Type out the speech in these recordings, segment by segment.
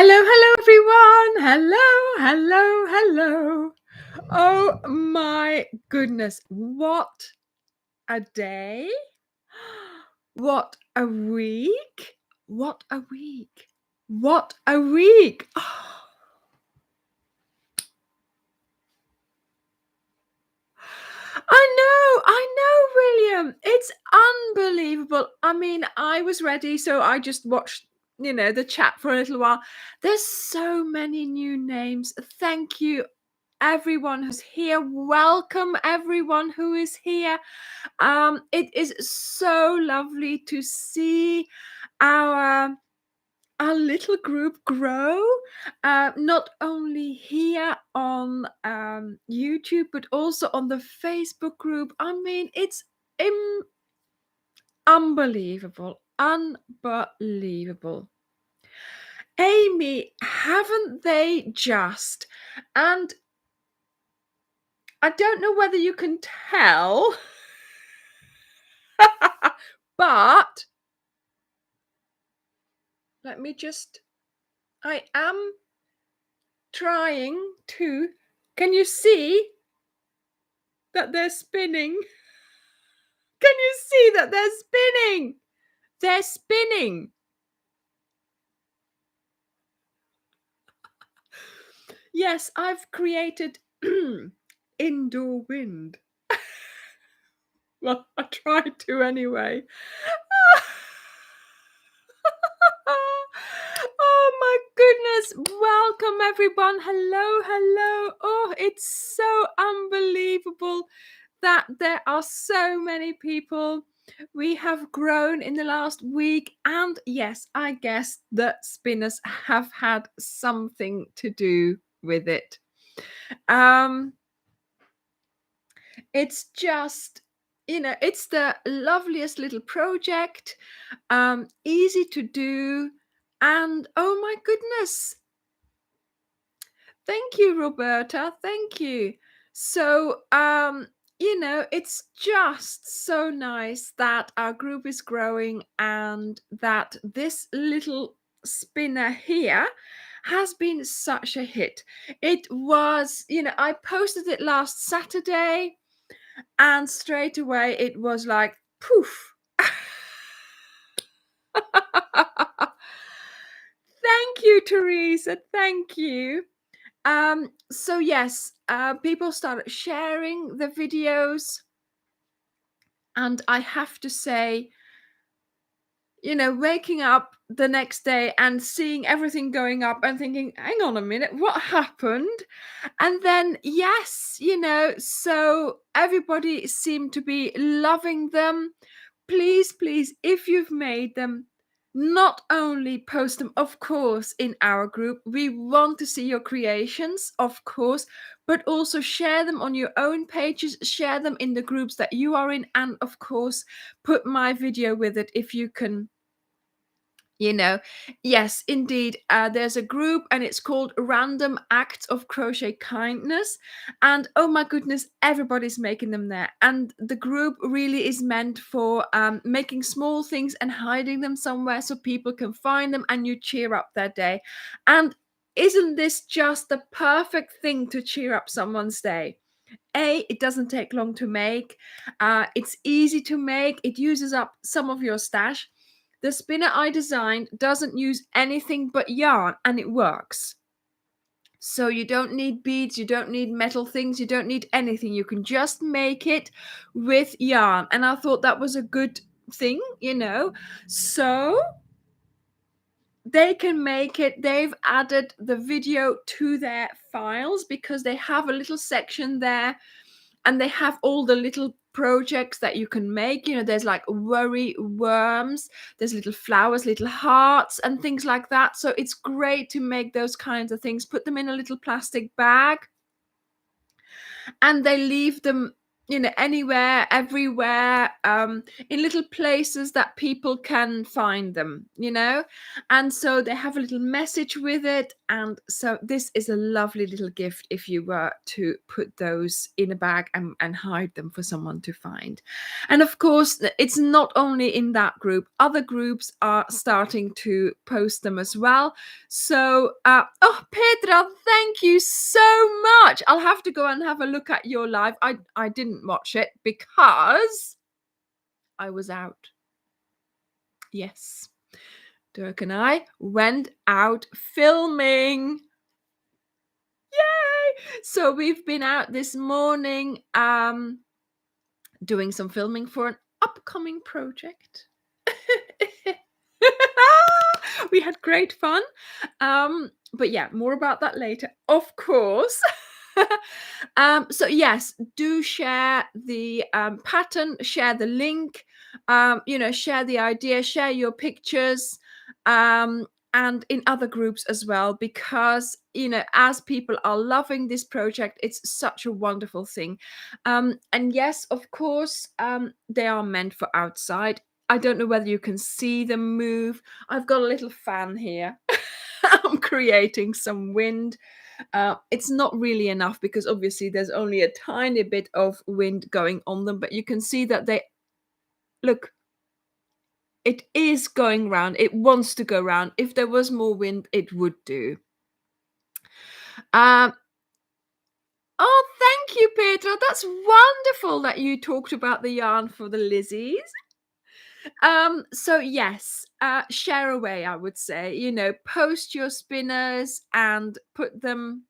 Hello, everyone. Hello. Oh my goodness. What a day. What a week. What a week. What a week. Oh, I know, William. It's unbelievable. I mean, I was ready, so I just watched, the chat for a little while. There's so many new names. Thank you, everyone who's here. Welcome, everyone who is here. It is so lovely to see our little group grow, not only here on YouTube, but also on the Facebook group. I mean, it's unbelievable. Amy, haven't they just? And I don't know whether you can tell, but let me just, I am trying to, can you see that they're spinning? Can you see that they're spinning? They're spinning. Yes, I've created indoor wind. Well, I tried to anyway. Oh my goodness. Welcome, everyone. Hello. Oh, it's so unbelievable that there are so many people. We have grown in the last week, and yes, I guess the spinners have had something to do with it. It's just, it's the loveliest little project, easy to do, and oh my goodness, thank you, Roberta, thank you. So it's just so nice that our group is growing and that this little spinner here has been such a hit. It was, I posted it last Saturday, and straight away it was like poof. Thank you, Teresa, thank you. So yes, people started sharing the videos, and I have to say, waking up the next day and seeing everything going up and thinking, hang on a minute, what happened? And then, yes, so everybody seemed to be loving them. Please, if you've made them, not only post them, of course, in our group. We want to see your creations, of course, but also share them on your own pages, share them in the groups that you are in, and of course, put my video with it if you can. Yes, indeed, there's a group and it's called Random Acts of Crochet Kindness, and oh my goodness, everybody's making them there, and the group really is meant for making small things and hiding them somewhere so people can find them and you cheer up their day. And isn't this just the perfect thing to cheer up someone's day? It doesn't take long to make, it's easy to make, it uses up some of your stash. The spinner I designed doesn't use anything but yarn, and it works. So you don't need beads, you don't need metal things, you don't need anything. You can just make it with yarn. And I thought that was a good thing, So they can make it. They've added the video to their files because they have a little section there, and they have all the little projects that you can make. There's like worry worms, there's little flowers, little hearts, and things like that. So it's great to make those kinds of things, put them in a little plastic bag, and they leave them anywhere, everywhere, in little places that people can find them, and so they have a little message with it, And so this is a lovely little gift if you were to put those in a bag and hide them for someone to find. And of course, it's not only in that group, other groups are starting to post them as well. So, oh, Petra, thank you so much. I'll have to go and have a look at your live. I didn't watch it because I was out. Yes. Dirk and I went out filming. Yay! So we've been out this morning doing some filming for an upcoming project. We had great fun. But yeah, more about that later, of course. So yes, do share the pattern, share the link, share the idea, share your pictures, and in other groups as well, because as people are loving this project, it's such a wonderful thing. And yes, of course, they are meant for outside. I don't know whether you can see them move. I've got a little fan here. I'm creating some wind. It's not really enough because obviously there's only a tiny bit of wind going on them, but you can see that they look, it is going round. It wants to go round. If there was more wind, it would do. Oh, thank you, Petra. That's wonderful that you talked about the yarn for the Lizzies. So yes, share away, I would say. Post your spinners and put them.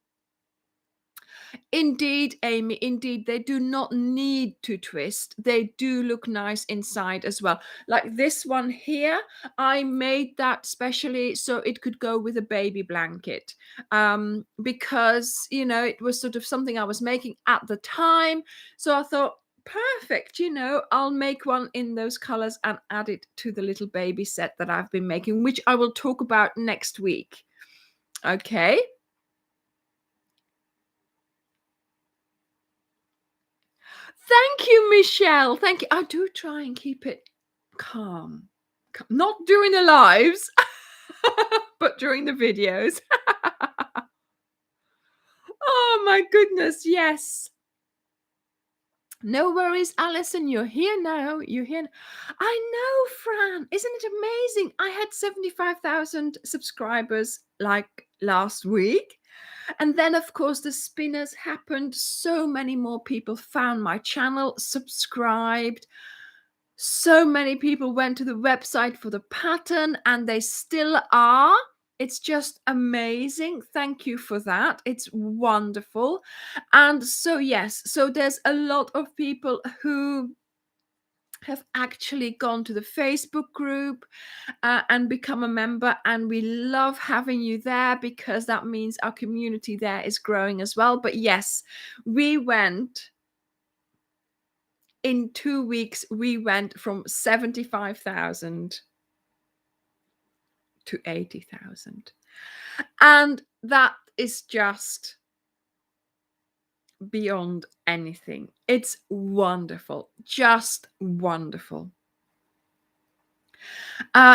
Indeed, Amy, indeed, they do not need to twist. They do look nice inside as well. Like this one here, I made that specially so it could go with a baby blanket, because it was sort of something I was making at the time. So I thought, perfect, I'll make one in those colors and add it to the little baby set that I've been making, which I will talk about next week. Okay. Thank you, Michelle. Thank you. I do try and keep it calm. Not during the lives, but during the videos. Oh my goodness, yes. No worries, Alison. You're here now. You're here. I know, Fran. Isn't it amazing? I had 75,000 subscribers like last week. And then, of course, the spinners happened. So many more people found my channel, subscribed. So many people went to the website for the pattern, and they still are. It's just amazing. Thank you for that. It's wonderful. And so, yes, so there's a lot of people who have actually gone to the Facebook group and become a member, and we love having you there because that means our community there is growing as well. But yes, we went in 2 weeks, we went from 75,000 to 80,000, and that is just beyond anything. It's wonderful, just wonderful.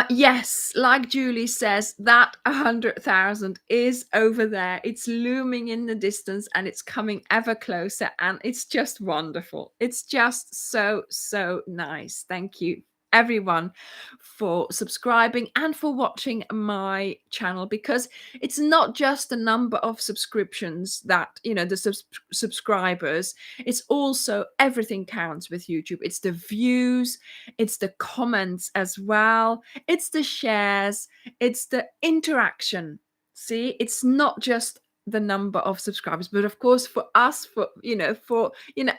Yes, like Julie says, that 100,000 is over there. It's looming in the distance and it's coming ever closer, and it's just wonderful. It's just so, so nice. Thank you, everyone, for subscribing and for watching my channel, because it's not just the number of subscriptions that, the subscribers, it's also everything counts with YouTube. It's the views, it's the comments as well, it's the shares, it's the interaction. See, it's not just the number of subscribers, but of course for us,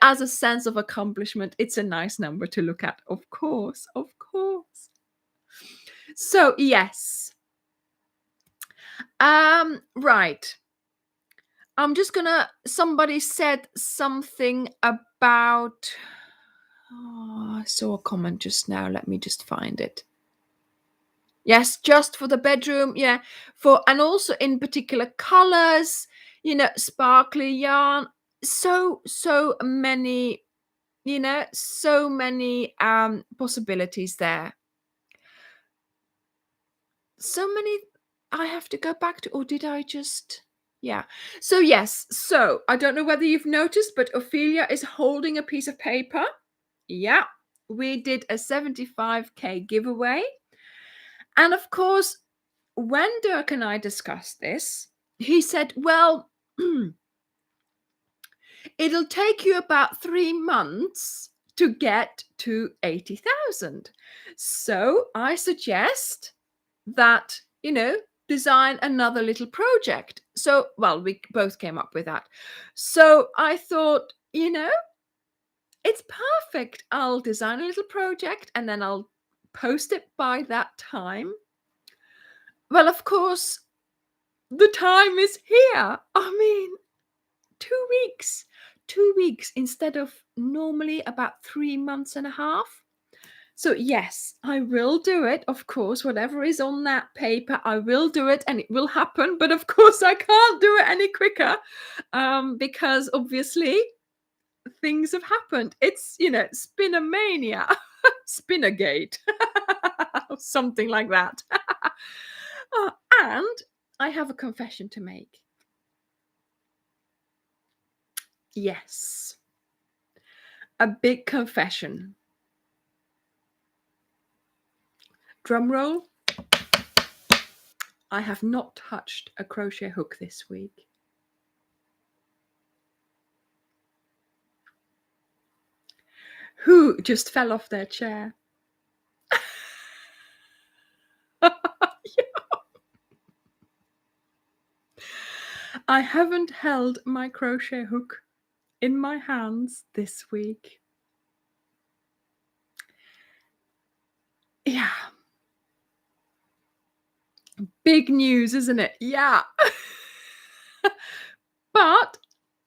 as a sense of accomplishment, it's a nice number to look at, of course. So yes, right, I'm just gonna, somebody said something about, I saw a comment just now, let me just find it. Yes, just for the bedroom, yeah, and also in particular colors, sparkly yarn, so many, so many possibilities there. So many. I have to go back to, or did I just, yeah. So yes, so I don't know whether you've noticed, but Ophelia is holding a piece of paper. Yeah, we did a 75K giveaway. And of course, when Dirk and I discussed this, he said, well, it'll take you about 3 months to get to 80,000. So I suggest that, design another little project. So, well, we both came up with that. So I thought, it's perfect. I'll design a little project and then I'll post it by that time. Well, of course, the time is here. I mean, 2 weeks. 2 weeks instead of normally about 3 months and a half. So yes, I will do it. Of course, whatever is on that paper, I will do it and it will happen. But of course, I can't do it any quicker because obviously things have happened. It's, Spinner-mania, Spinnergate, something like that. And I have a confession to make. Yes. A big confession. Drum roll. I have not touched a crochet hook this week. Who just fell off their chair? I haven't held my crochet hook in my hands this week. Yeah. Big news, isn't it? Yeah. But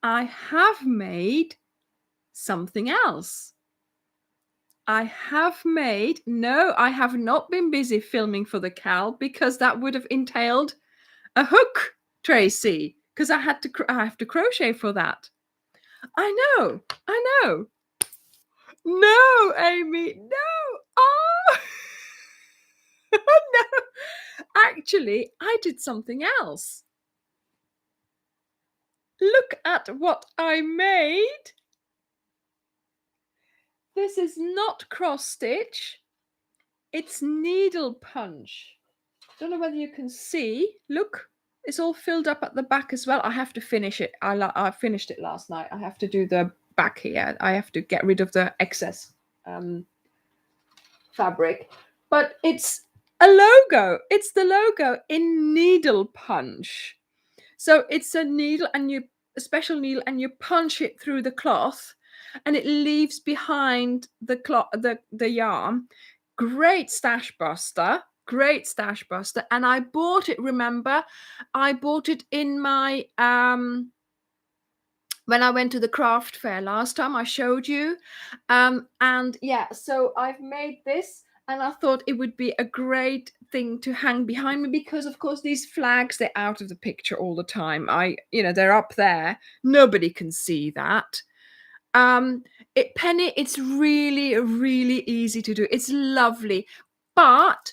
I have made something else. I have not been busy filming for the Cal because that would have entailed a hook, Tracy, because I have to crochet for that. I know. No, Amy, no. Oh, no. Actually, I did something else. Look at what I made. This is not cross stitch. It's needle punch. Don't know whether you can see. Look, it's all filled up at the back as well. I have to finish it. I finished it last night. I have to do the back here. I have to get rid of the excess fabric. But it's a logo. It's the logo in needle punch. So it's a needle and a special needle, and you punch it through the cloth, and it leaves behind the cloth, the yarn. Great stash buster. And I bought it. Remember, I bought it in my when I went to the craft fair last time. I showed you, and yeah, so I've made this. And I thought it would be a great thing to hang behind me because, of course, these flags, they're out of the picture all the time. They're up there. Nobody can see that. Penny, it's really, really easy to do. It's lovely. But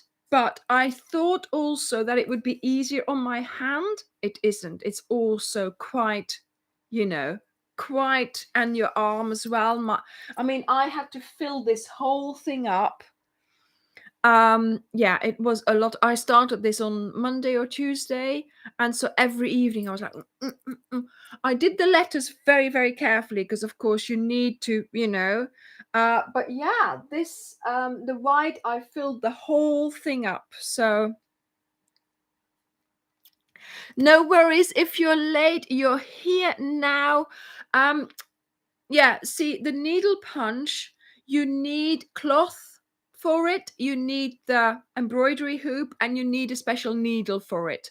I thought also that it would be easier on my hand. It isn't. It's also quite, and your arm as well. I had to fill this whole thing up. Yeah, it was a lot. I started this on Monday or Tuesday, and so every evening I was like, I did the letters very, very carefully because, of course, you need to, but yeah, this the white, I filled the whole thing up. So no worries if you're late. You're here now. Yeah, see, the needle punch, you need cloth for it, you need the embroidery hoop, and you need a special needle for it.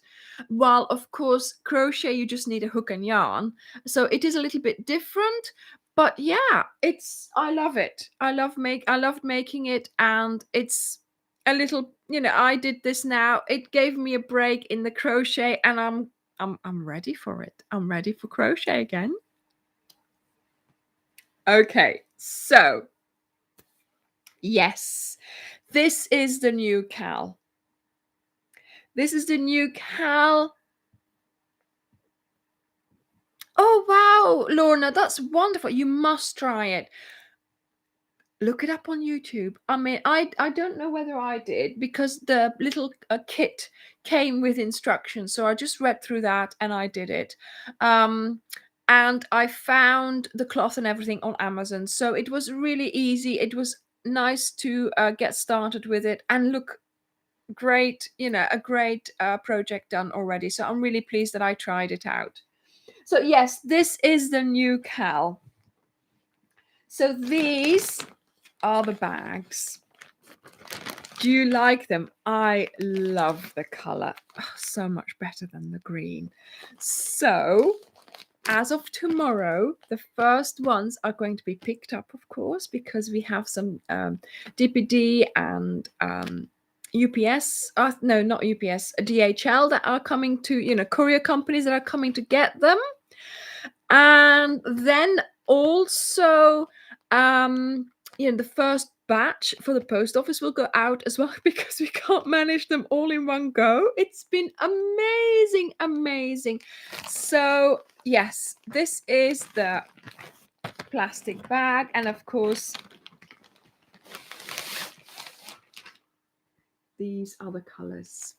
While, of course, crochet, you just need a hook and yarn. So it is a little bit different, but yeah, I love it. I loved making it, and it's a little, I did this now. It gave me a break in the crochet, and I'm ready for it. I'm ready for crochet again. Okay, so yes, this is the new Cal. This is the new Cal. Oh, wow, Lorna, that's wonderful. You must try it. Look it up on YouTube. I mean, I don't know whether I did, because the little kit came with instructions. So I just read through that and I did it. And I found the cloth and everything on Amazon. So it was really easy. It was nice to get started with it, and look, great, a great project done already. So I'm really pleased that I tried it out. So yes, this is the new Cal. So these are the bags. Do you like them? I love the color. Oh, so much better than the green. So as of tomorrow, the first ones are going to be picked up, of course, because we have some DPD and UPS, no, not UPS, DHL that are coming to, courier companies that are coming to get them. And then also, the first batch for the post office will go out as well, because we can't manage them all in one go. It's been amazing, amazing. So yes, this is the plastic bag, and of course these are the colors.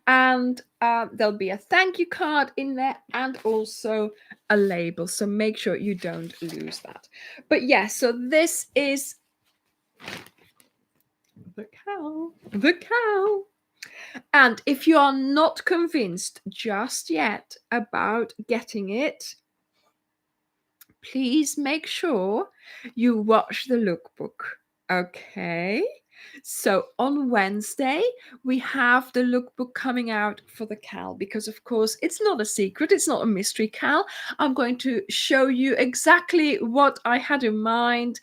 And there'll be a thank you card in there, and also a label, so make sure you don't lose that. But yes, so this is the cow. And if you are not convinced just yet about getting it, please make sure you watch the lookbook. Okay, so on Wednesday we have the lookbook coming out for the Cal, because of course it's not a secret, it's not a mystery, Cal. I'm going to show you exactly what I had in mind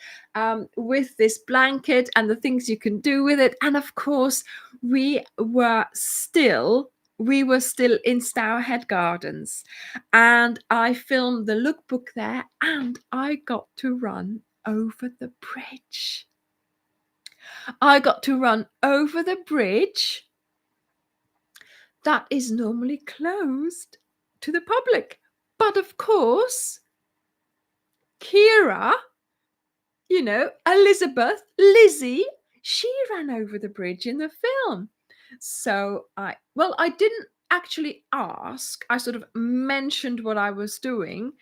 with this blanket and the things you can do with it. And of course we were still in Stourhead Gardens, and I filmed the lookbook there, and I got to run over the bridge. I got to run over the bridge that is normally closed to the public. But of course, Kira, Elizabeth, Lizzie, she ran over the bridge in the film. So I didn't actually ask. I sort of mentioned what I was doing.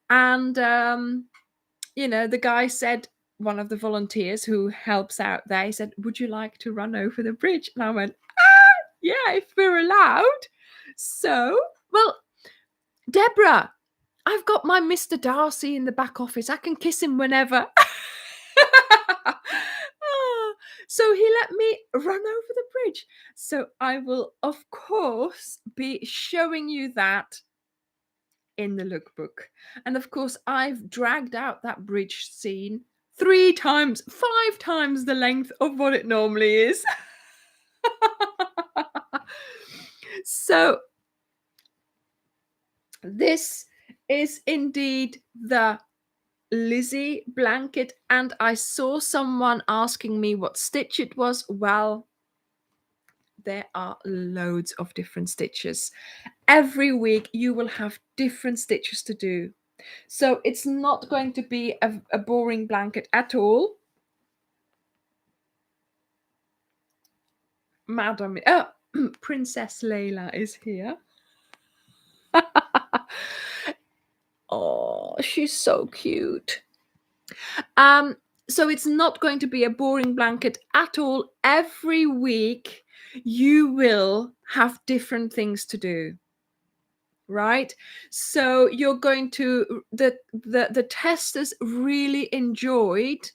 And, the guy said, one of the volunteers who helps out there, he said, "Would you like to run over the bridge?" And I went, yeah, if we're allowed. So, well, Deborah, I've got my Mr. Darcy in the back office. I can kiss him whenever. So he let me run over the bridge. So I will, of course, be showing you that in the lookbook. And of course, I've dragged out that bridge scene 5 times the length of what it normally is. So this is indeed the Lizzie blanket, and I saw someone asking me what stitch it was. Well, there are loads of different stitches. Every week you will have different stitches to do. So it's not going to be a boring blanket at all. Madam, Princess Layla is here. Oh, she's so cute. So it's not going to be a boring blanket at all. Every week you will have different things to do. Right? So you're going to the testers really enjoyed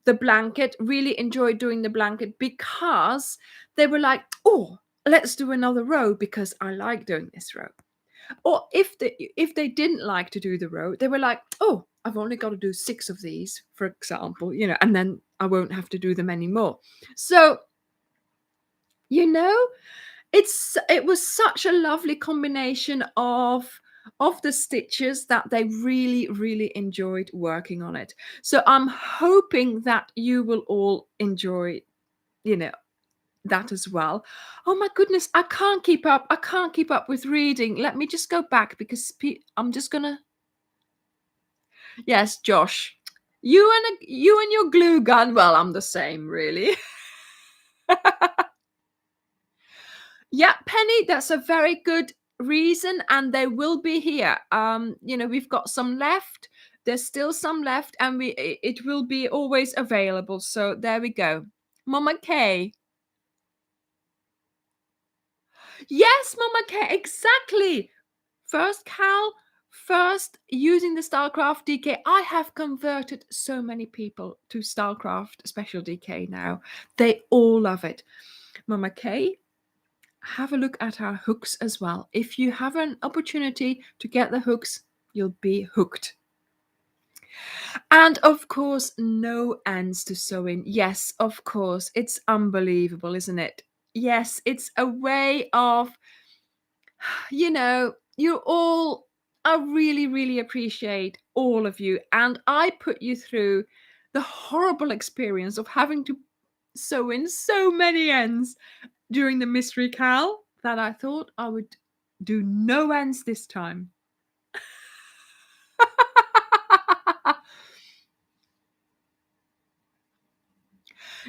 the blanket, really enjoyed doing the blanket, because they were like, "Oh, let's do another row because I like doing this row." Or if they didn't like to do the row, they were like, "Oh, I've only got to do 6 of these, for example, and then I won't have to do them anymore." So, it was such a lovely combination of the stitches that they really, really enjoyed working on it. So I'm hoping that you will all enjoy you know, that as well. Oh my goodness, I can't keep up. I can't keep up with reading. Let me just go back because I'm just gonna. Yes, Josh, you and your glue gun. Well, I'm the same, really. Yeah, Penny, that's a very good reason, and they will be here. We've got some left. There's still some left, and it will be always available. So there we go. Mama K. Yes, Mama K, exactly. First Cal, first using the Starcraft DK. I have converted so many people to Starcraft Special DK now. They all love it. Mama K, have a look at our hooks as well. If you have an opportunity to get the hooks, you'll be hooked. And of course, no ends to sew in. Yes, of course. It's unbelievable, isn't it? Yes, it's a way of, you all, I really, really appreciate all of you. And I put you through the horrible experience of having to sew in so many ends during the mystery cal that I thought I would do no ends this time.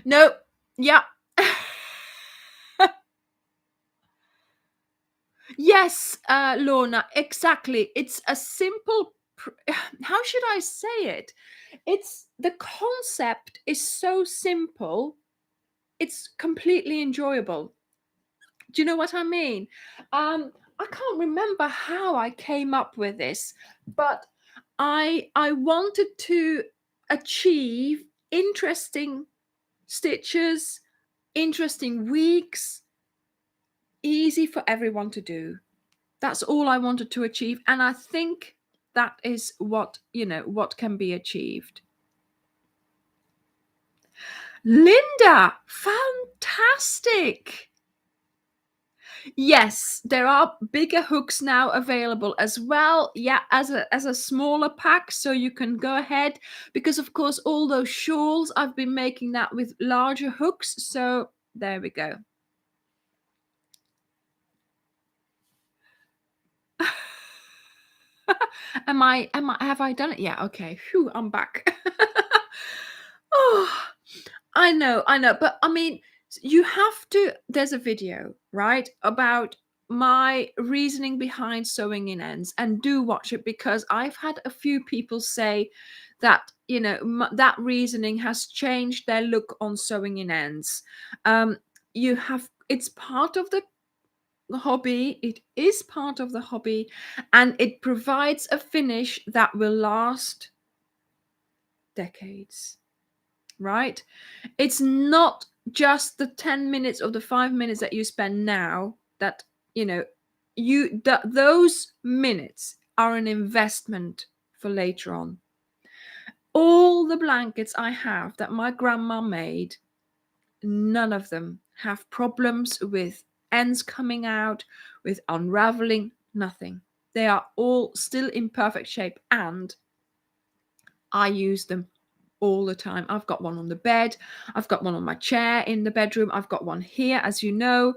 No, yeah. Yes, Lorna, exactly. It's a simple, how should I say it? It's the concept is so simple, it's completely enjoyable. Do you know what I mean? I can't remember how I came up with this, but I wanted to achieve interesting stitches, interesting weeks, easy for everyone to do. That's all I wanted to achieve, and I think that is what can be achieved. Linda, fantastic. Yes, there are bigger hooks now available as well. Yeah, as a smaller pack, so you can go ahead, because of course all those shawls I've been making that with larger hooks. So there we go. Have I done it? Yeah, okay. Phew, I'm back. Oh, I know, but I mean, you have to. There's a video, right, about my reasoning behind sewing in ends, and do watch it, because I've had a few people say that that reasoning has changed their look on sewing in ends. It's part of the hobby. It is part of the hobby, and it provides a finish that will last decades, right? It's not just the 10 minutes or the 5 minutes that you spend now that those minutes are an investment for later on. All the blankets I have that my grandma made, none of them have problems with ends coming out, with unraveling, nothing. They are all still in perfect shape, and I use them all the time. I've got one on the bed, I've got one on my chair in the bedroom, I've got one here, as you know.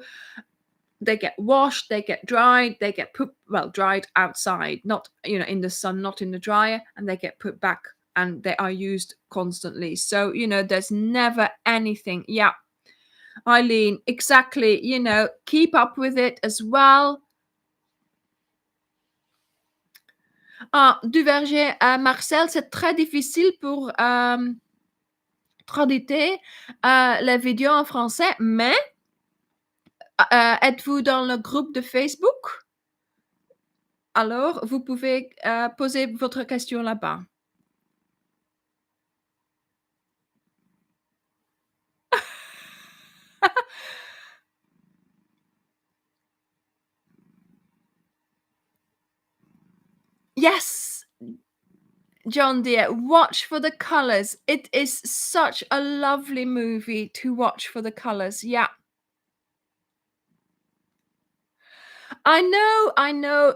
They get washed, they get dried, they get put, well, dried outside, not in the sun, not in the dryer, and they get put back, and they are used constantly. So there's never anything. Yeah, Eileen, exactly. Keep up with it as well. Ah, du verger, Marcel, c'est très difficile pour traduire les vidéos en français, mais êtes-vous dans le groupe de Facebook? Alors, vous pouvez poser votre question là-bas. Yes, John dear, watch for the colors. It is such a lovely movie to watch for the colors. Yeah. I know,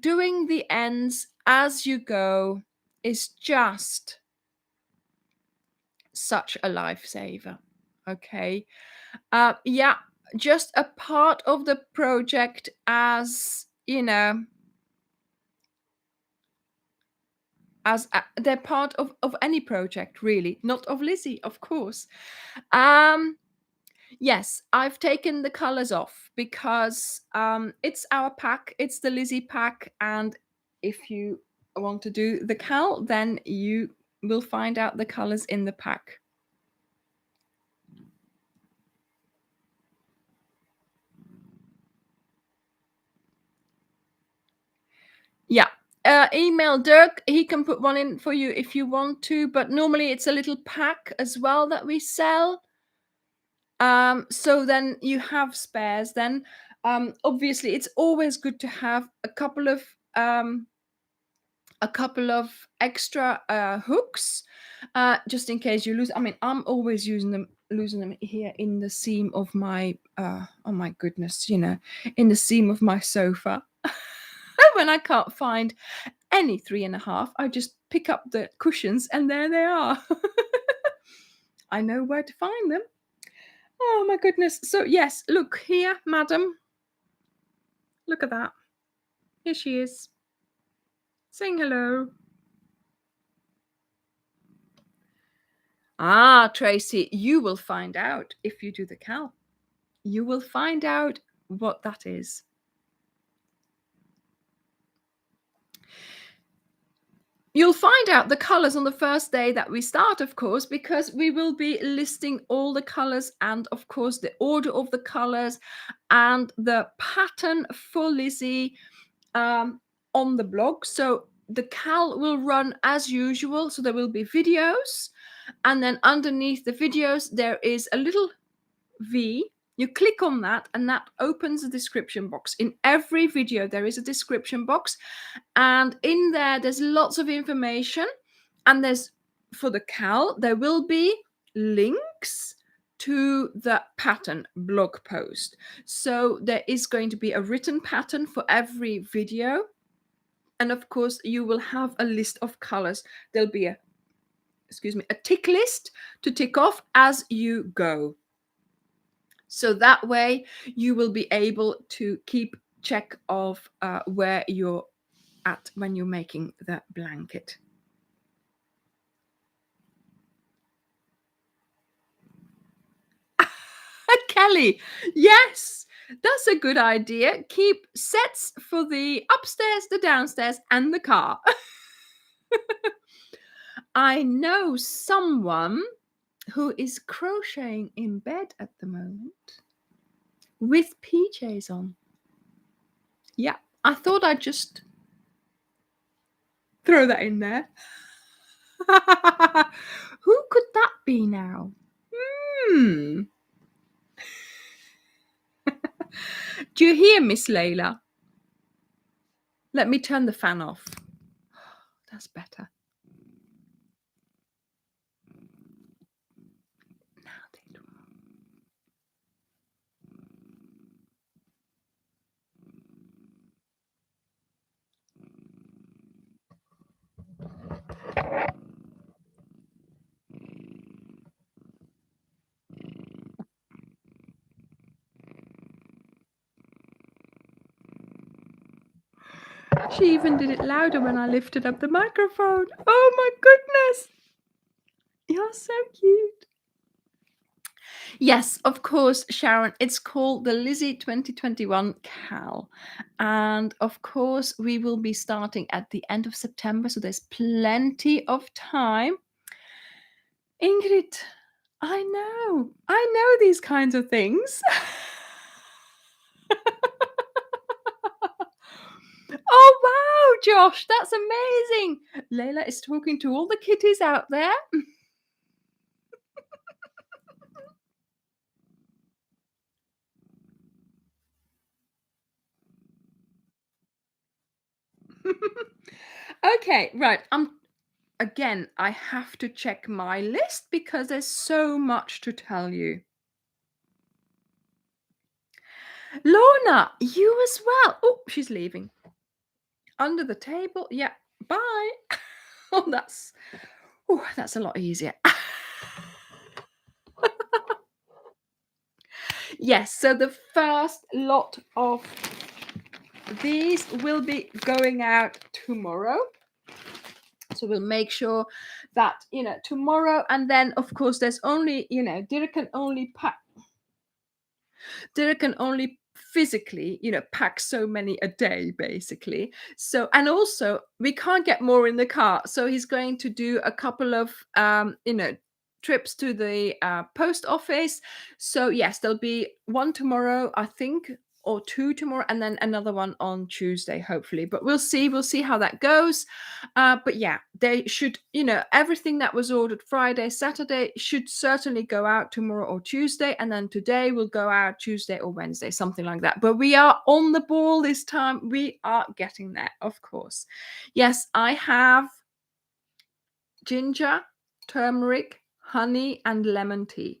doing the ends as you go is just such a lifesaver. Okay. Yeah, just a part of the project, as you know, they're part of any project, really, not of Lizzie, of course. Um, yes, I've taken the colors off because it's our pack, it's the Lizzie pack, and if you want to do the Cal, then you will find out the colors in the pack. Yeah. Email Dirk. He can put one in for you if you want to, but normally it's a little pack as well that we sell. So then you have spares. Then, obviously, it's always good to have um, a couple of extra hooks, just in case you lose. I mean, I'm always losing them here in the seam of my. Oh my goodness, in the seam of my sofa. When I can't find any 3.5, I just pick up the cushions and there they are. I know where to find them. Oh my goodness. So yes, look here, madam. Look at that. Here she is. Saying hello. Ah, Tracy, you will find out if you do the Cal. You will find out what that is. You'll find out the colors on the first day that we start, of course, because we will be listing all the colors and, of course, the order of the colors and the pattern for Lizzie on the blog. So the Cal will run as usual. So there will be videos, and then underneath the videos, there is a little V. You click on that, and that opens a description box. In every video, there is a description box, and in there's lots of information. And for the Cal, there will be links to the pattern blog post. So there is going to be a written pattern for every video. And of course, you will have a list of colors. There'll be a tick list to tick off as you go. So that way you will be able to keep check of where you're at when you're making the blanket. Kelly, yes, that's a good idea. Keep sets for the upstairs, the downstairs, and the car. I know someone who is crocheting in bed at the moment with PJs on. Yeah, I thought I'd just throw that in there. Who could that be now? Do you hear, Miss Layla? Let me turn the fan off. That's better. Now they do. She even did it louder when I lifted up the microphone. Oh my goodness. You're so cute. Yes, of course, Sharon. It's called the Lizzie 2021 Cal. And of course, we will be starting at the end of September. So there's plenty of time. Ingrid, I know these kinds of things. Oh, wow, Josh, that's amazing. Layla is talking to all the kitties out there. Okay, right. Again, I have to check my list because there's so much to tell you. Lorna, you as well. Oh, she's leaving. Under the table. Yeah. Bye. Oh, that's a lot easier. Yes, so the first lot of these will be going out tomorrow. So we'll make sure that, tomorrow, and then of course there's only, Dirk can only physically, pack so many a day, basically. So, and also we can't get more in the car. So he's going to do a couple of, trips to the post office. So yes, there'll be one tomorrow, I think, or two tomorrow, and then another one on Tuesday, hopefully. But we'll see how that goes. But yeah, they should, everything that was ordered Friday, Saturday should certainly go out tomorrow or Tuesday, and then today will go out Tuesday or Wednesday, something like that. But we are on the ball this time. We are getting there, of course. Yes, I have ginger, turmeric, honey, and lemon tea.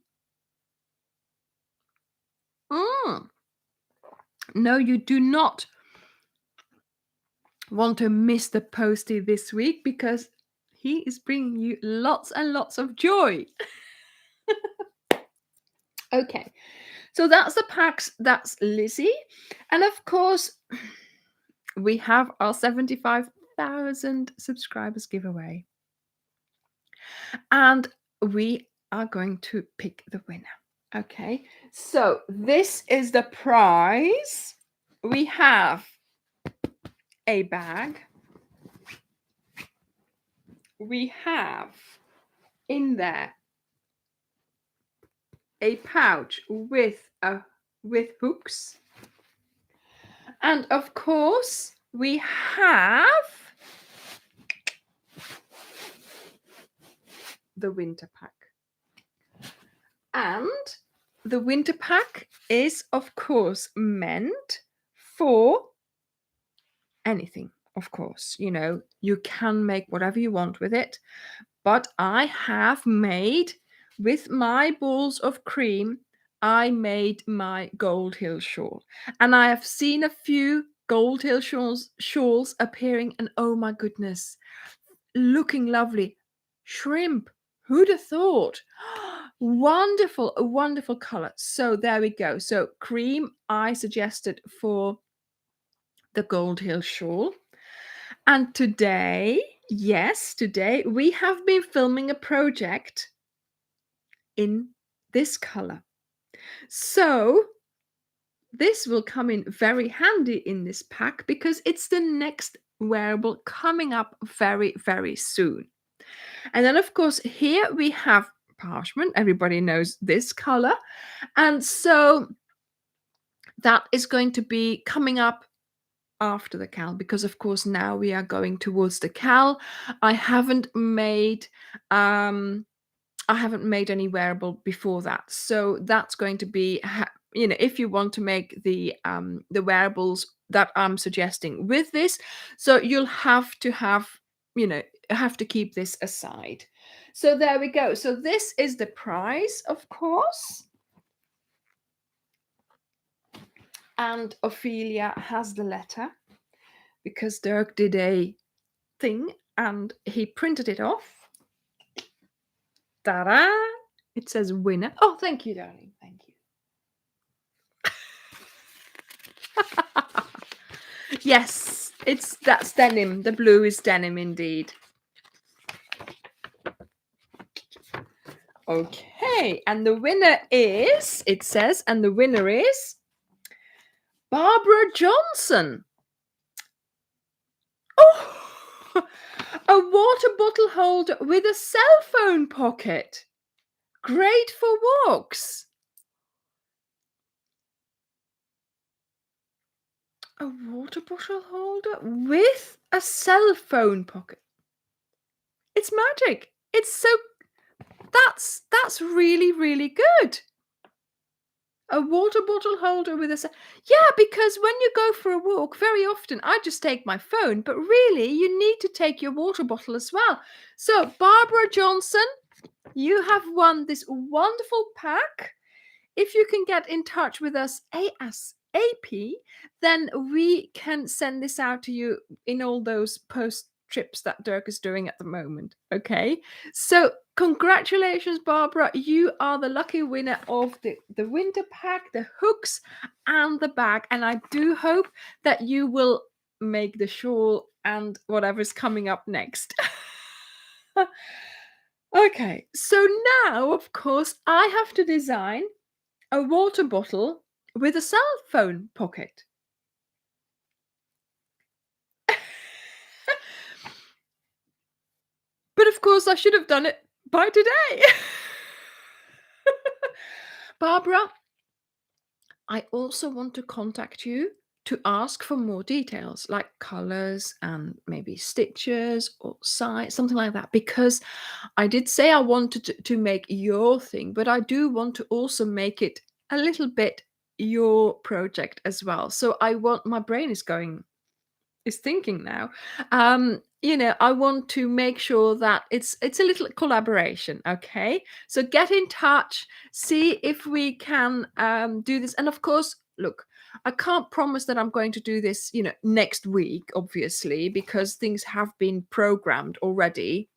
No, you do not want to miss the postie this week, because he is bringing you lots and lots of joy. Okay, so that's the packs. That's Lizzie. And of course, we have our 75,000 subscribers giveaway. And we are going to pick the winner. Okay, so this is the prize. We have a bag. We have in there a pouch with hooks. And of course, we have the winter pack. And the winter pack is, of course, meant for anything, of course. You can make whatever you want with it. But I have made, with my balls of cream, I made my Gold Hill shawl. And I have seen a few Gold Hill shawls appearing, and oh my goodness, looking lovely. Shrimp, who'd have thought? Wonderful, a wonderful color. So there we go. So cream I suggested for the Gold Hill shawl. And today, we have been filming a project in this color. So this will come in very handy in this pack, because it's the next wearable coming up very, very soon. And then, of course, here we have parchment. Everybody knows this color. And so that is going to be coming up after the cal, because of course now we are going towards the cal. I haven't made any wearable before that, so that's going to be if you want to make the wearables that I'm suggesting with this, so you'll have to keep this aside. So there we go. So this is the prize, of course. And Ophelia has the letter, because Dirk did a thing and he printed it off. Ta-da! It says winner. Oh, thank you, darling. Thank you. Yes, that's denim. The blue is denim indeed. Okay, and the winner is, it says, and the winner is Barbara Johnson. Oh, a water bottle holder with a cell phone pocket. Great for walks. A water bottle holder with a cell phone pocket. It's magic. That's really, really good. A water bottle holder with yeah, because when you go for a walk, very often I just take my phone, but really you need to take your water bottle as well. So Barbara Johnson, you have won this wonderful pack. If you can get in touch with us ASAP, then we can send this out to you in all those post trips that Dirk is doing at the moment. Okay. So congratulations, Barbara. You are the lucky winner of the winter pack, the hooks, and the bag. And I do hope that you will make the shawl and whatever's coming up next. Okay, so now, of course, I have to design a water bottle with a cell phone pocket. But of course, I should have done it by today. Barbara, I also want to contact you to ask for more details like colors and maybe stitches or size, something like that, because I did say I wanted to make your thing, but I do want to also make it a little bit your project as well. So I want, my brain is thinking now. I want to make sure that it's a little collaboration. Okay, so get in touch, see if we can do this. And of course, look, I can't promise that I'm going to do this, next week, obviously, because things have been programmed already.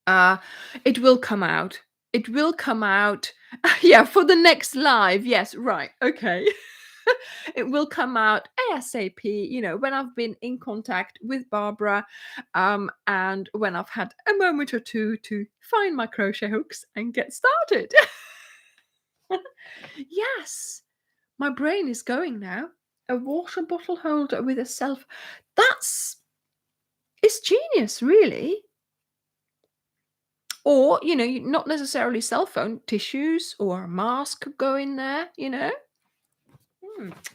uh it will come out. It will come out. Yeah, for the next live. Yes, right. Okay. It will come out ASAP, when I've been in contact with Barbara, and when I've had a moment or two to find my crochet hooks and get started. Yes, my brain is going now. A water bottle holder with a self. That's it's genius, really. Or, not necessarily cell phone, tissues or a mask could go in there.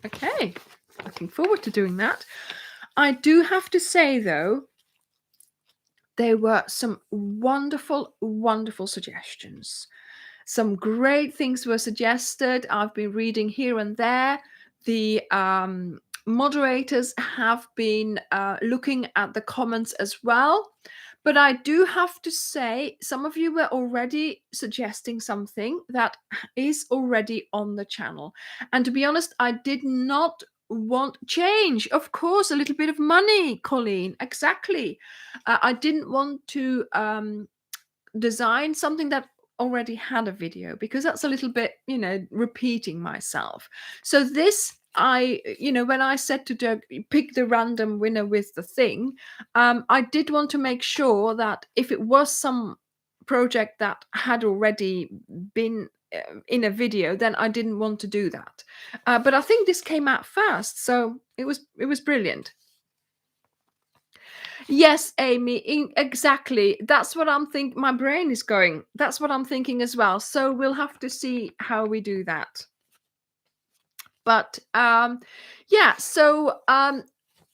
Okay. Looking forward to doing that. I do have to say, though, there were some wonderful, wonderful suggestions. Some great things were suggested. I've been reading here and there. The moderators have been looking at the comments as well. But I do have to say, some of you were already suggesting something that is already on the channel. And to be honest, I did not want change. Of course, a little bit of money, Colleen. Exactly. I didn't want to design something that already had a video, because that's a little bit, repeating myself. So this, when I said to Doug, pick the random winner with the thing, I did want to make sure that if it was some project that had already been in a video, then I didn't want to do that. But I think this came out fast, so it was brilliant. Yes, Amy, exactly. That's what I'm thinking. My brain is going. That's what I'm thinking as well. So we'll have to see how we do that. But yeah, so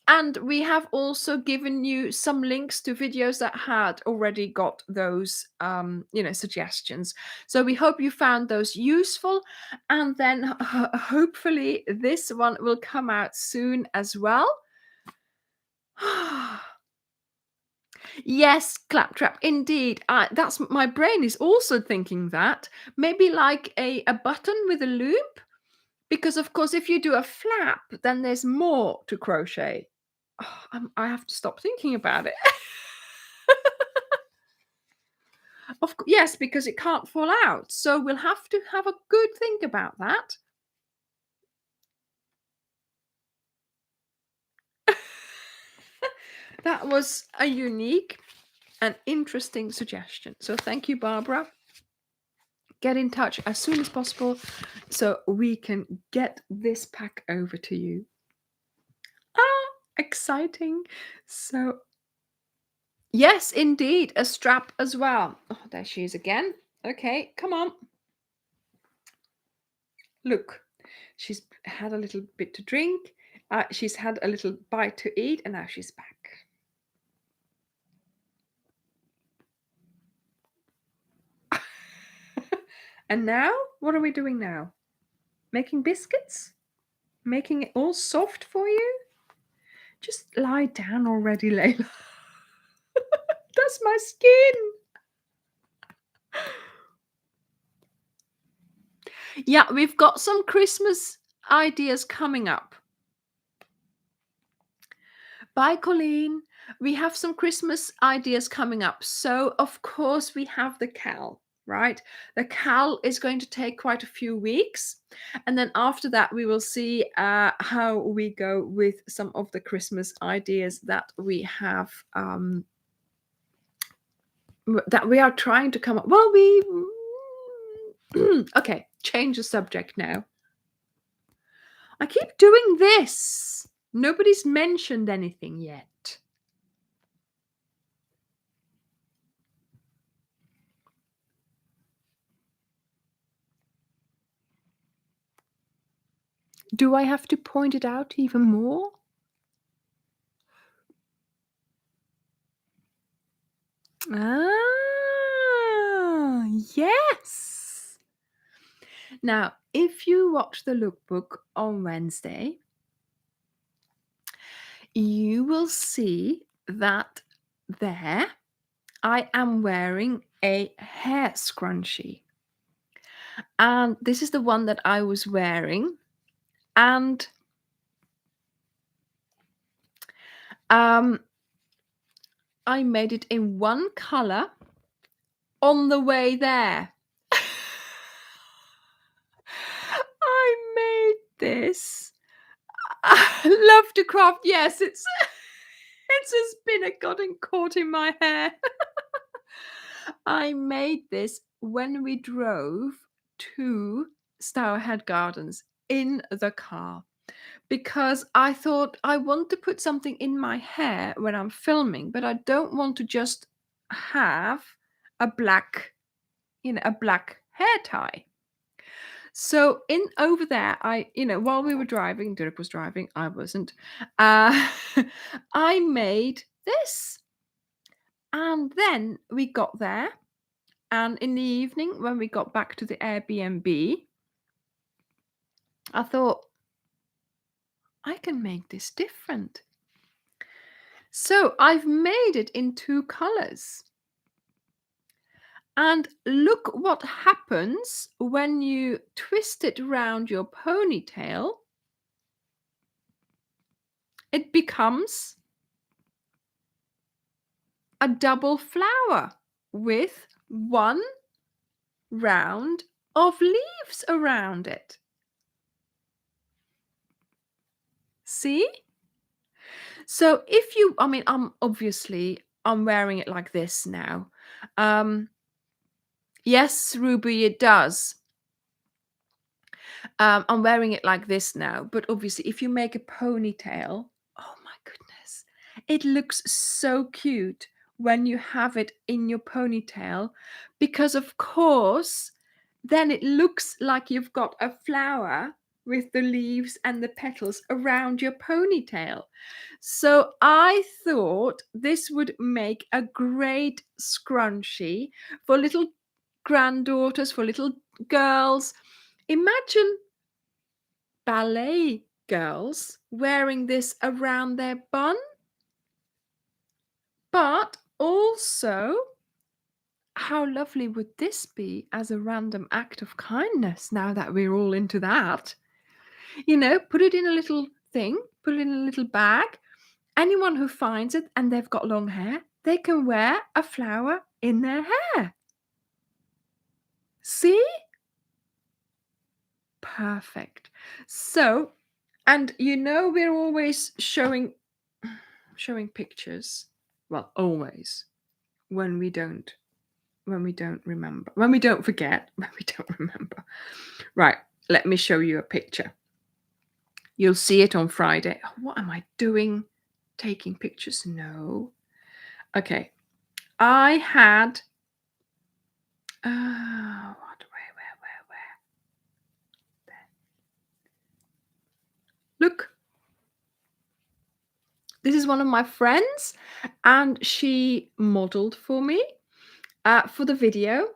and we have also given you some links to videos that had already got those suggestions. So we hope you found those useful, and then hopefully this one will come out soon as well. Yes, claptrap, indeed. That's my brain is also thinking that. Maybe like a button with a loop, because of course, if you do a flap, then there's more to crochet. Oh, I have to stop thinking about it. Yes, because it can't fall out. So we'll have to have a good think about that. That was a unique and interesting suggestion. So thank you, Barbara. Get in touch as soon as possible so we can get this pack over to you. Exciting. So yes, indeed, a strap as well. Oh, there she is again. Okay, come on. Look, she's had a little bit to drink. She's had a little bite to eat, and now she's back. And now, what are we doing now? Making biscuits? Making it all soft for you? Just lie down already, Layla. That's my skin. Yeah, we've got some Christmas ideas coming up. Bye, Colleen. We have some Christmas ideas coming up. So, of course, we have the cowl, right? The cowl is going to take quite a few weeks. And then after that, we will see how we go with some of the Christmas ideas that we have, that we are trying to come up. Well, okay, change the subject now. I keep doing this. Nobody's mentioned anything yet. Do I have to point it out even more? Ah, yes. Now, if you watch the lookbook on Wednesday, you will see that there I am wearing a hair scrunchie. And this is the one that I was wearing. And I made it in one color on the way there. I made this. I love to craft. Yes, it's it's a spinner gotten caught in my hair. I made this when we drove to Stourhead Gardens in the car because I thought I want to put something in my hair when I'm filming, but I don't want to just have a black, a black hair tie. So in over there, while we were driving, Dirk was driving, I wasn't. Uh, I made this, and then we got there, and in the evening when we got back to the Airbnb, I thought I can make this different. So I've made it in two colors. And look what happens when you twist it around your ponytail. It becomes a double flower with one round of leaves around it. See? So if you, I'm wearing it like this now. Yes, Ruby, it does. I'm wearing it like this now, but obviously if you make a ponytail, oh my goodness, it looks so cute when you have it in your ponytail because of course then it looks like you've got a flower with the leaves and the petals around your ponytail. So I thought this would make a great scrunchie for little granddaughters, for little girls. Imagine ballet girls wearing this around their bun, but also how lovely would this be as a random act of kindness now that we're all into that? Put it in a little thing, put it in a little bag. Anyone who finds it and they've got long hair, they can wear a flower in their hair. See? Perfect. So, and we're always showing pictures. Well, always when we don't remember, when we don't forget, when we don't remember. Right, let me show you a picture. You'll see it on Friday. Oh, what am I doing? Taking pictures? No. Okay. I had where? There. Look. This is one of my friends, and she modeled for me for the video.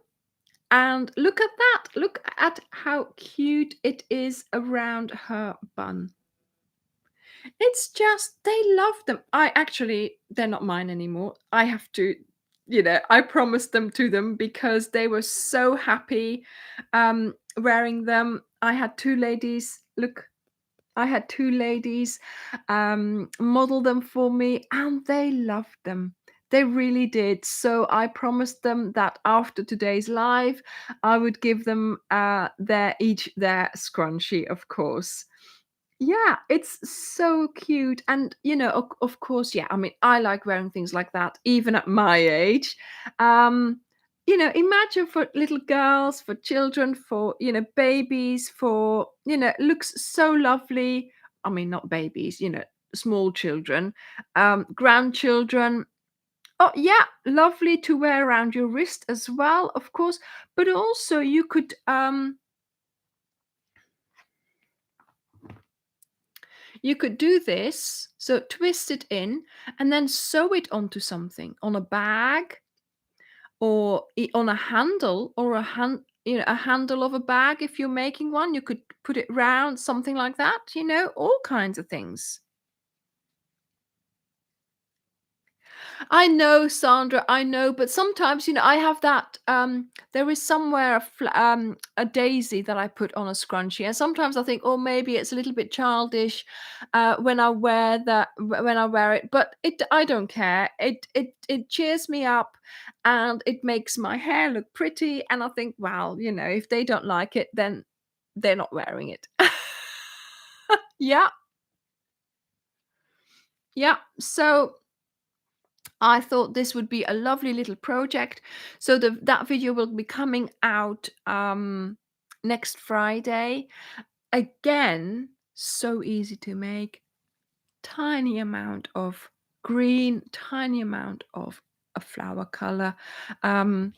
And look at that. Look at how cute it is around her bun. It's just, they love them. They're not mine anymore. I have to, I promised them to them because they were so happy wearing them. I had two ladies. Look, I had 2 ladies, model them for me, and they loved them. They really did. So I promised them that after today's live, I would give them, their scrunchie, of course. Yeah, it's so cute, and, of course, yeah, I mean, I like wearing things like that even at my age. Um, imagine for little girls, for children, for, babies, for, it looks so lovely. I mean, not babies, small children, grandchildren. Oh, yeah, lovely to wear around your wrist as well, of course, but also you could do this, so twist it in and then sew it onto something, on a bag or on a handle or a handle of a bag. If you're making one, you could put it round, something like that, all kinds of things. I know, Sandra, I know, but sometimes, I have that, there is somewhere a daisy that I put on a scrunchie, and sometimes I think, "Oh, maybe it's a little bit childish, when I wear it," but I don't care. It cheers me up, and it makes my hair look pretty, and I think, "Well, if they don't like it, then they're not wearing it." Yeah, yeah. So I thought this would be a lovely little project. So that video will be coming out next Friday. Again, so easy to make. Tiny amount of green, tiny amount of a flower color. Um,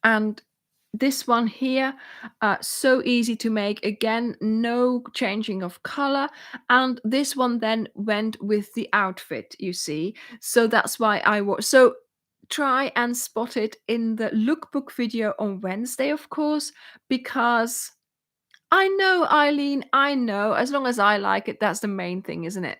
and this one here, so easy to make. Again, no changing of color. And this one then went with the outfit, you see. So that's why I wore. So try and spot it in the lookbook video on Wednesday, of course, because I know, Eileen, I know. As long as I like it, that's the main thing, isn't it?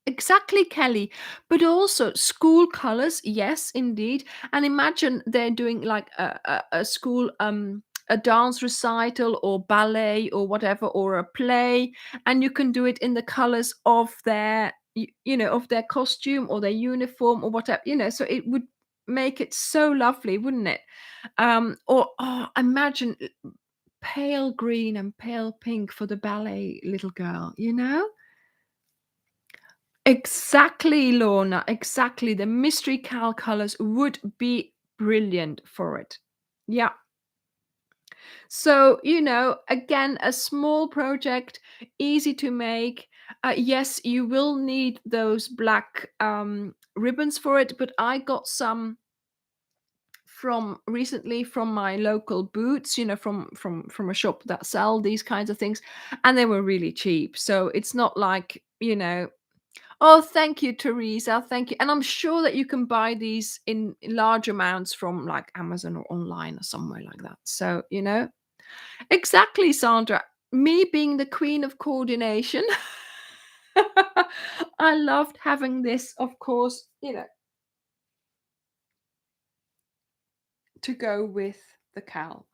Exactly, Kelly. But also school colors, yes, indeed. And imagine they're doing like a school a dance recital or ballet or whatever or a play, and you can do it in the colors of of their costume or their uniform or whatever, so it would make it so lovely, wouldn't it? Or imagine pale green and pale pink for the ballet little girl. Exactly, Lorna, exactly. The mystery cow colors would be brilliant for it. Yeah. So, again, a small project, easy to make. Yes, you will need those black ribbons for it, but I got some from recently from my local boots, from a shop that sell these kinds of things, and they were really cheap. So it's not like, Oh, thank you, Teresa. Thank you. And I'm sure that you can buy these in large amounts from like Amazon or online or somewhere like that. So, exactly, Sandra. Me being the queen of coordination, I loved having this, of course, to go with the cowl.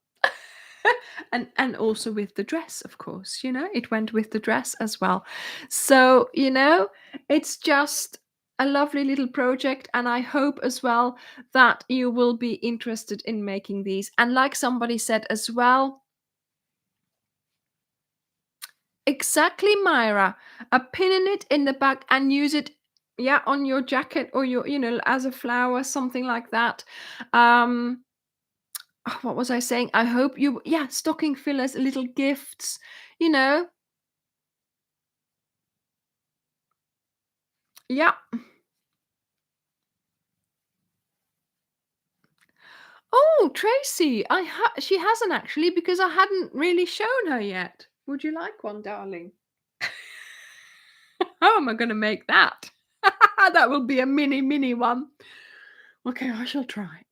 And also with the dress, of course, it went with the dress as well. So, it's just a lovely little project, and I hope as well that you will be interested in making these. And like somebody said as well, exactly, Myra, a pin in it in the back and use it, yeah, on your jacket or your, as a flower, something like that. um what was I saying? I hope you, yeah, stocking fillers, little gifts, you know. Yeah. Oh, Tracy, she hasn't actually, because I hadn't really shown her yet. Would you like one, darling? How am I going to make that? That will be a mini one. Okay, I shall try.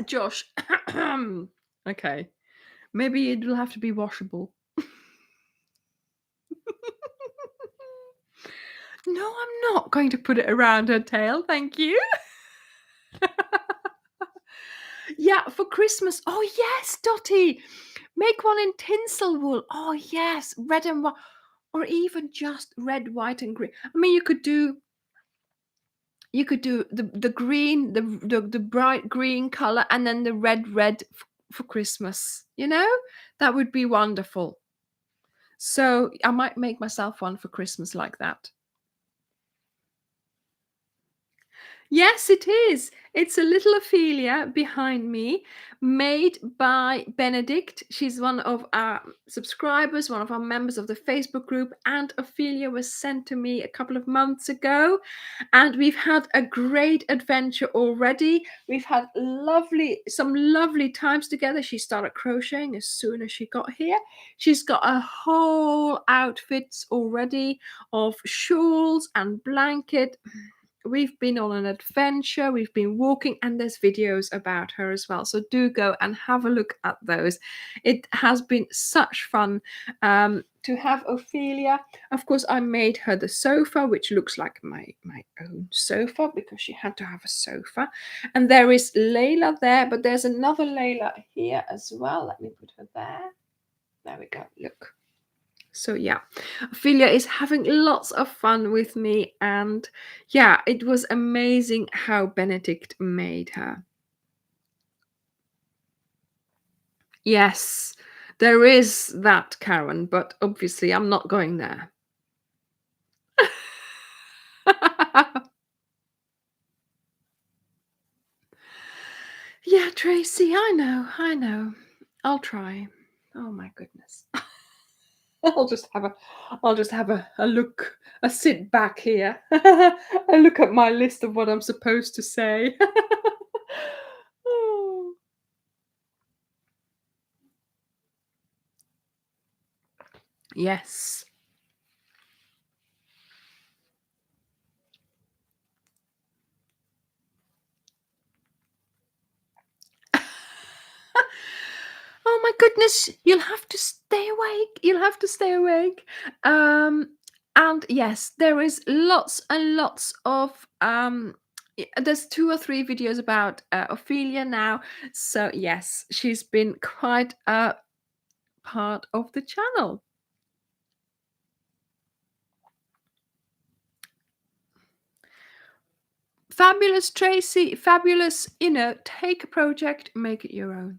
Josh. Okay. Maybe it'll have to be washable. No, I'm not going to put it around her tail, thank you. Yeah, for Christmas. Oh, yes, Dottie. Make one in tinsel wool. Oh, yes, red and white, or even just red, white, and green. I mean, you could do the green, the bright green color, and then the red for Christmas. That would be wonderful. So I might make myself one for Christmas like that. Yes, it is. It's a little Ophelia behind me, made by Benedict. She's one of our subscribers, one of our members of the Facebook group, and Ophelia was sent to me a couple of months ago. And we've had a great adventure already. We've had some lovely times together. She started crocheting as soon as she got here. She's got a whole outfits already of shawls and blanket. We've been on an adventure, we've been walking, and there's videos about her as well. So do go and have a look at those. It has been such fun to have Ophelia. Of course, I made her the sofa, which looks like my own sofa because she had to have a sofa. And there is Layla there, but there's another Layla here as well. Let me put her there. There we go. Look. So yeah, Ophelia is having lots of fun with me, and yeah, it was amazing how Benedict made her. Yes, there is that, Karen, but obviously I'm not going there. Yeah, Tracy, I know. I'll try. Oh my goodness. I'll just have a look, a sit back here, a look at my list of what I'm supposed to say. Oh. Yes. Oh my goodness, you'll have to stay awake. You'll have to stay awake. And yes, there is lots and lots of there's 2 or 3 videos about Ophelia now. So yes, she's been quite a part of the channel. Fabulous, Tracy. Fabulous. Take a project, make it your own.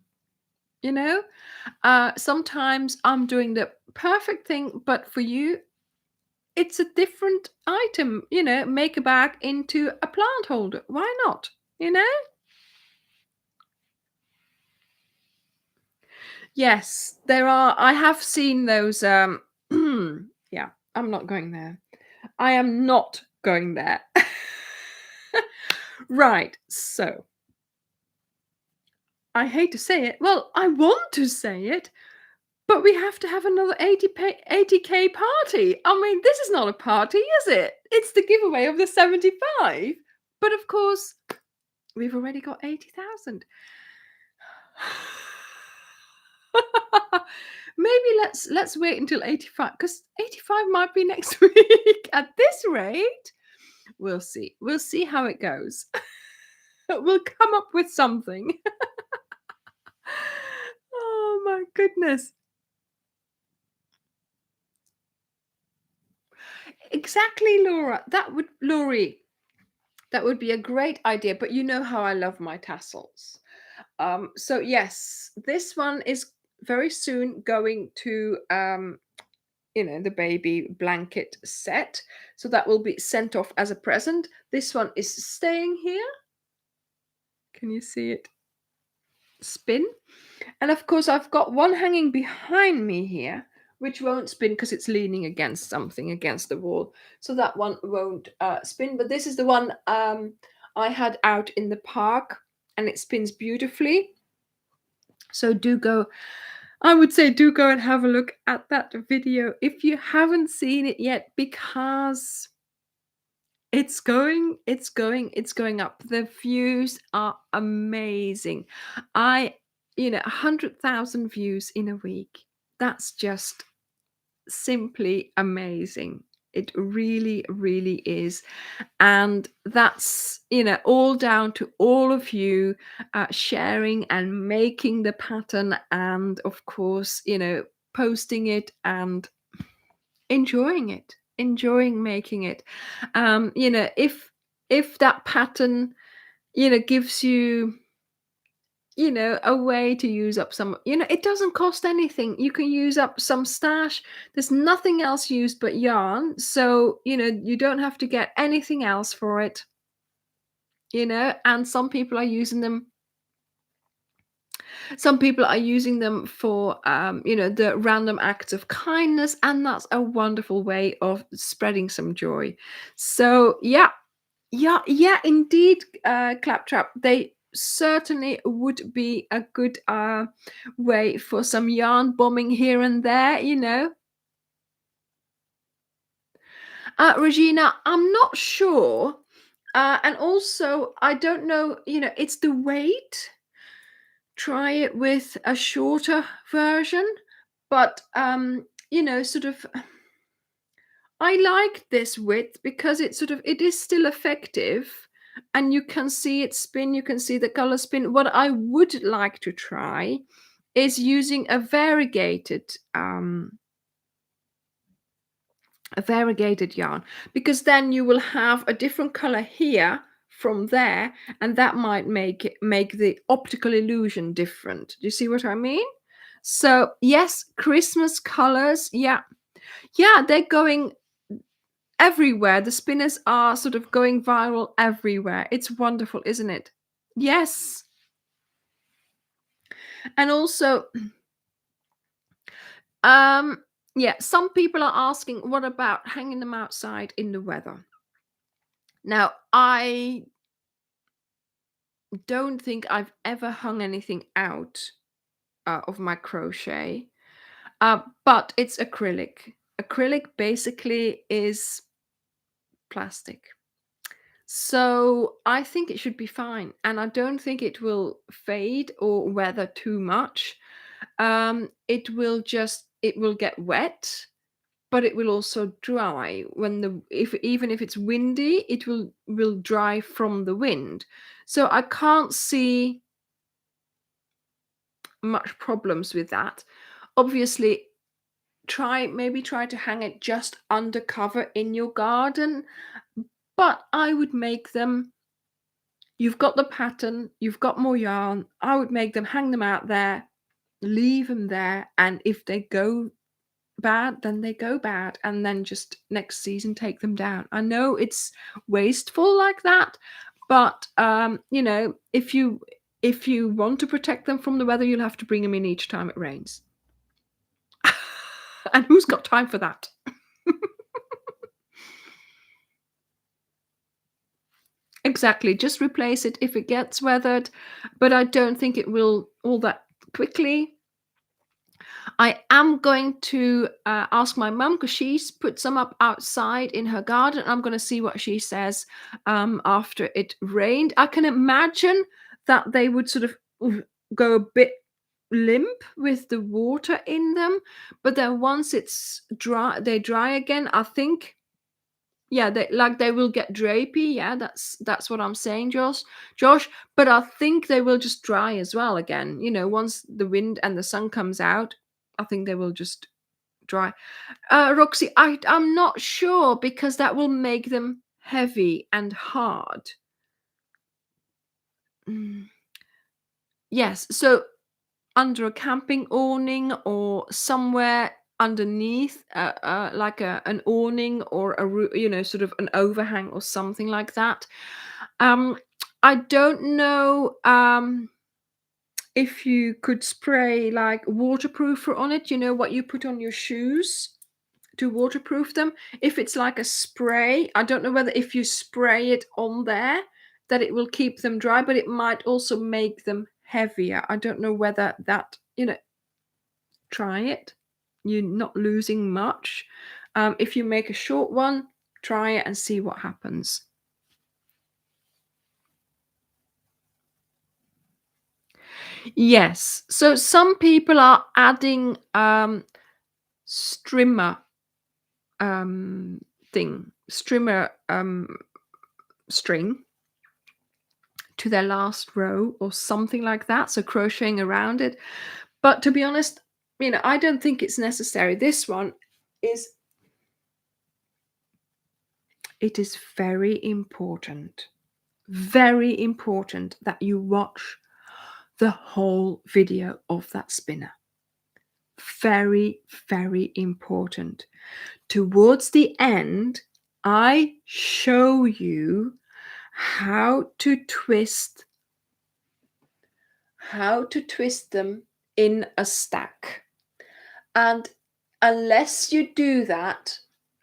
Sometimes I'm doing the perfect thing, but for you, it's a different item. Make a bag into a plant holder. Why not? You know? Yes, there are. I have seen those. Yeah, I'm not going there. I am not going there. Right. So I hate to say it. Well, I want to say it, but we have to have another 80K party. I mean, this is not a party, is it? It's the giveaway of the 75. But of course, we've already got 80,000. Maybe let's wait until 85, because 85 might be next week. At this rate, we'll see. We'll see how it goes. We'll come up with something. Oh my goodness. Exactly, Laurie. That would be a great idea, but you know how I love my tassels. So yes, this one is very soon going to the baby blanket set. So that will be sent off as a present. This one is staying here. Can you see it spin? And of course, I've got one hanging behind me here, which won't spin because it's leaning against something, against the wall. So that one won't spin. But this is the one I had out in the park, and it spins beautifully. So I would say do go and have a look at that video if you haven't seen it yet, because it's going up. The views are amazing. 100,000 views in a week. That's just simply amazing. It really, really is. And that's, all down to all of you sharing and making the pattern, and of course, posting it and enjoying it, enjoying making it. If that pattern, gives you, a way to use up some, it doesn't cost anything. You can use up some stash. There's nothing else used but yarn. So, you don't have to get anything else for it, and some people are using them for the random acts of kindness, and that's a wonderful way of spreading some joy. So yeah, yeah, yeah, indeed, Claptrap. They certainly would be a good way for some yarn bombing here and there, Regina, I'm not sure. And also, I don't know, it's the weight. Try it with a shorter version, but sort of, I like this width because it is still effective, and you can see it spin, you can see the color spin. What I would like to try is using a variegated yarn, because then you will have a different color here from there, and that might make the optical illusion different. Do you see what I mean? So yes, Christmas colors, yeah, yeah, they're going everywhere. The spinners are sort of going viral everywhere. It's wonderful, isn't it? Yes. And also, um yeah, some people are asking, what about hanging them outside in the weather? Now, I don't think I've ever hung anything out of my crochet, but it's acrylic. Acrylic basically is plastic. So I think it should be fine, and I don't think it will fade or weather too much. It will get wet, but it will also dry when the if even if it's windy, it will dry from the wind. So I can't see much problems with that. Obviously, try to hang it just under cover in your garden, but I would make them. You've got the pattern, you've got more yarn. I would make them, hang them out there, leave them there, and if they go bad, then they go bad, and then just next season take them down. I know it's wasteful like that, but if you want to protect them from the weather, you'll have to bring them in each time it rains. And who's got time for that? Exactly. Just replace it if it gets weathered, but I don't think it will all that quickly. I am going to ask my mum, because she's put some up outside in her garden. I'm going to see what she says after it rained. I can imagine that they would sort of go a bit limp with the water in them, but then once it's dry, they dry again. I think, yeah, they will get drapey. Yeah, that's what I'm saying, Josh. But I think they will just dry as well again. Once the wind and the sun comes out, I think they will just dry. Roxy, I'm not sure, because that will make them heavy and hard. Mm. Yes, so under a camping awning or somewhere underneath, like an awning or sort of an overhang or something like that. Um, I don't know if you could spray like waterproofer on it. You know what you put on your shoes to waterproof them. If it's like a spray, I don't know whether if you spray it on there that it will keep them dry, but it might also make them heavier. I don't know whether that, try it. You're not losing much. If you make a short one, try it and see what happens. Yes. So some people are adding strimmer um strimmer string to their last row or something like that, so crocheting around it. But to be honest, I don't think it's necessary. This one is it is very important that you watch the whole video of that spinner. Very, very important. Towards the end, I show you how to twist them in a stack. And unless you do that,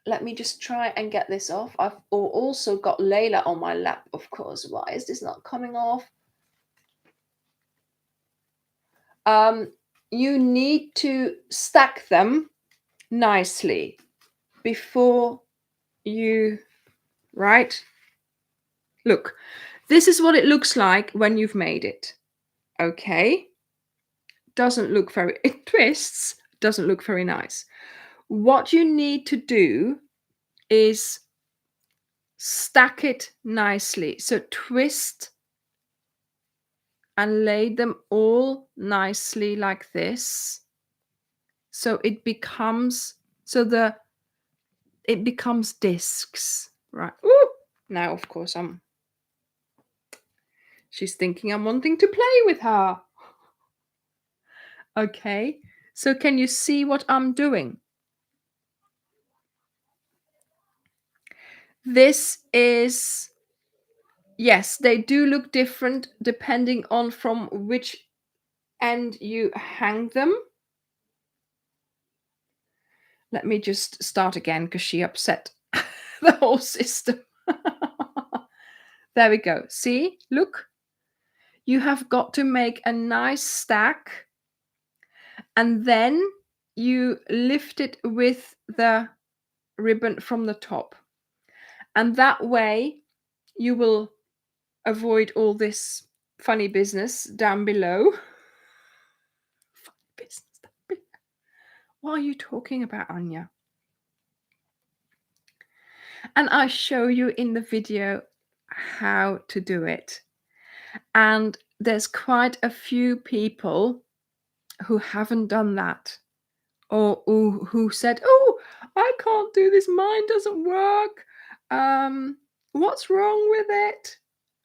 let me just try and get this off. I've also got Layla on my lap, of course. Why is this not coming off? You need to stack them nicely before you, right? Look, this is what it looks like when you've made it. Okay. Doesn't look very, it twists, doesn't look very nice. What you need to do is stack it nicely. So twist and lay them all nicely like this. So it becomes discs, right? Ooh! Now, of course, she's thinking I'm wanting to play with her. Okay, so can you see what I'm doing? This is, yes, they do look different depending on from which end you hang them. Let me just start again because she upset the whole system. There we go. See, look, you have got to make a nice stack and then you lift it with the ribbon from the top. And that way you will avoid all this funny business down below. Funny business down below. What are you talking about, Anja? And I show you in the video how to do it. And there's quite a few people who haven't done that, or who said, "Oh, I can't do this. Mine doesn't work. What's wrong with it?"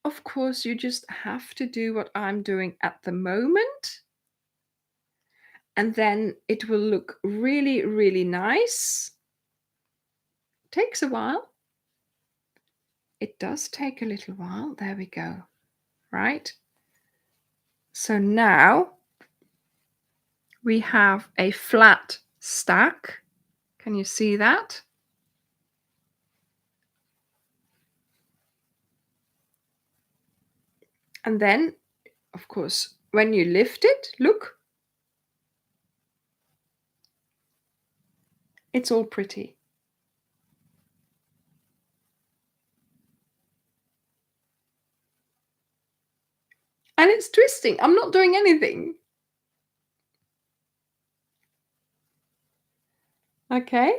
Of course, you just have to do what I'm doing at the moment. And then it will look really, really nice. Takes a while. It does take a little while. There we go. Right? So now we have a flat stack. Can you see that? And then, of course, when you lift it, look, it's all pretty. And it's twisting. I'm not doing anything. Okay,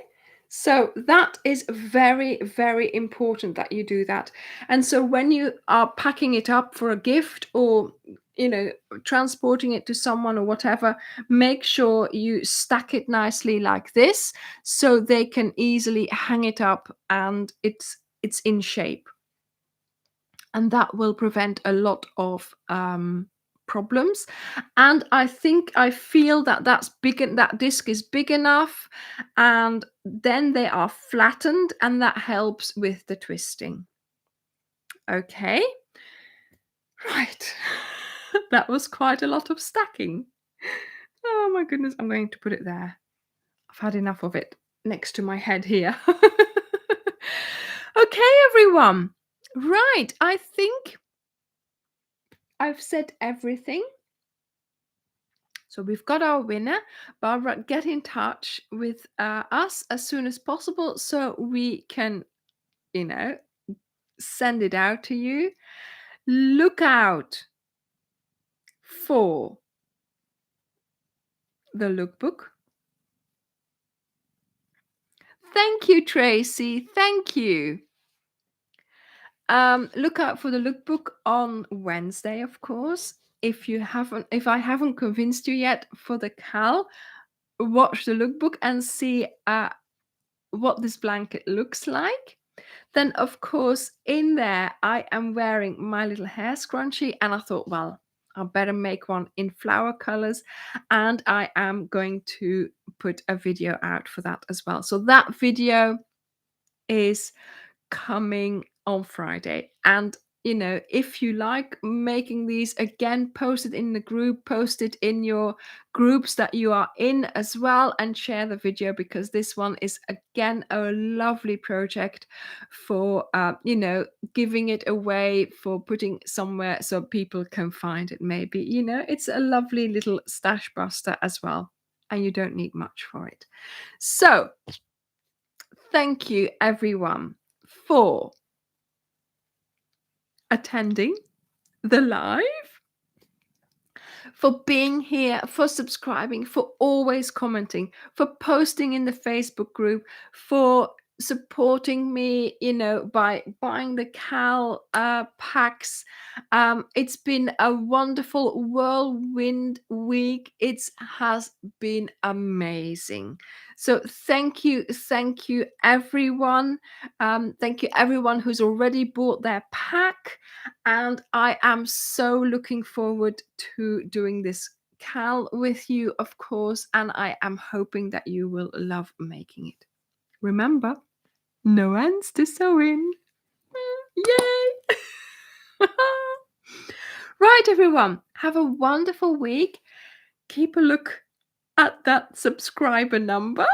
so that is very, very important that you do that. And so when you are packing it up for a gift or, transporting it to someone or whatever, make sure you stack it nicely like this so they can easily hang it up and it's in shape. And that will prevent a lot of problems. And I feel that that disc is big enough, and then they are flattened, and that helps with the twisting. Okay, right. That was quite a lot of stacking. Oh my goodness, I'm going to put it there. I've had enough of it next to my head here. Okay, everyone. Right, I think I've said everything. So we've got our winner. Barbara, get in touch with us as soon as possible so we can, send it out to you. Look out for the lookbook. Thank you, Tracy. Thank you. Look out for the lookbook on Wednesday, of course. If I haven't convinced you yet for the Cal, watch the lookbook and see what this blanket looks like. Then, of course, in there, I am wearing my little hair scrunchie, and I thought, well, I better make one in flower colors, and I am going to put a video out for that as well. So that video is coming on Friday. And if you like making these, again, post it in the group, post it in your groups that you are in as well, and share the video, because this one is again a lovely project for giving it away, for putting somewhere so people can find it. Maybe it's a lovely little stash buster as well, and you don't need much for it. So thank you everyone for attending the live, for being here, for subscribing, for always commenting, for posting in the Facebook group, for supporting me, by buying the Cal packs. It's been a wonderful whirlwind week. It has been amazing. So thank you, everyone. Thank you, everyone who's already bought their pack. And I am so looking forward to doing this Cal with you, of course, and I am hoping that you will love making it. Remember, no ends to sew in. Yay! Right, everyone, have a wonderful week. Keep a look at that subscriber number,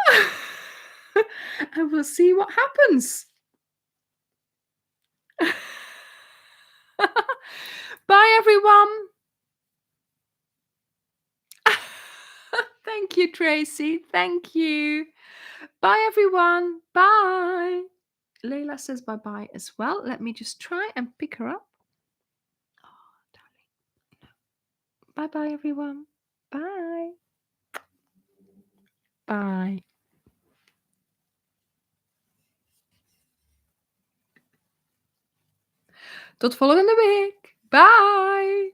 and we'll see what happens. Bye, everyone. Thank you, Tracy. Thank you. Bye, everyone. Bye. Layla says bye-bye as well. Let me just try and pick her up. Oh, darling. Bye-bye, everyone. Bye. Bye. Tot volgende week. Bye.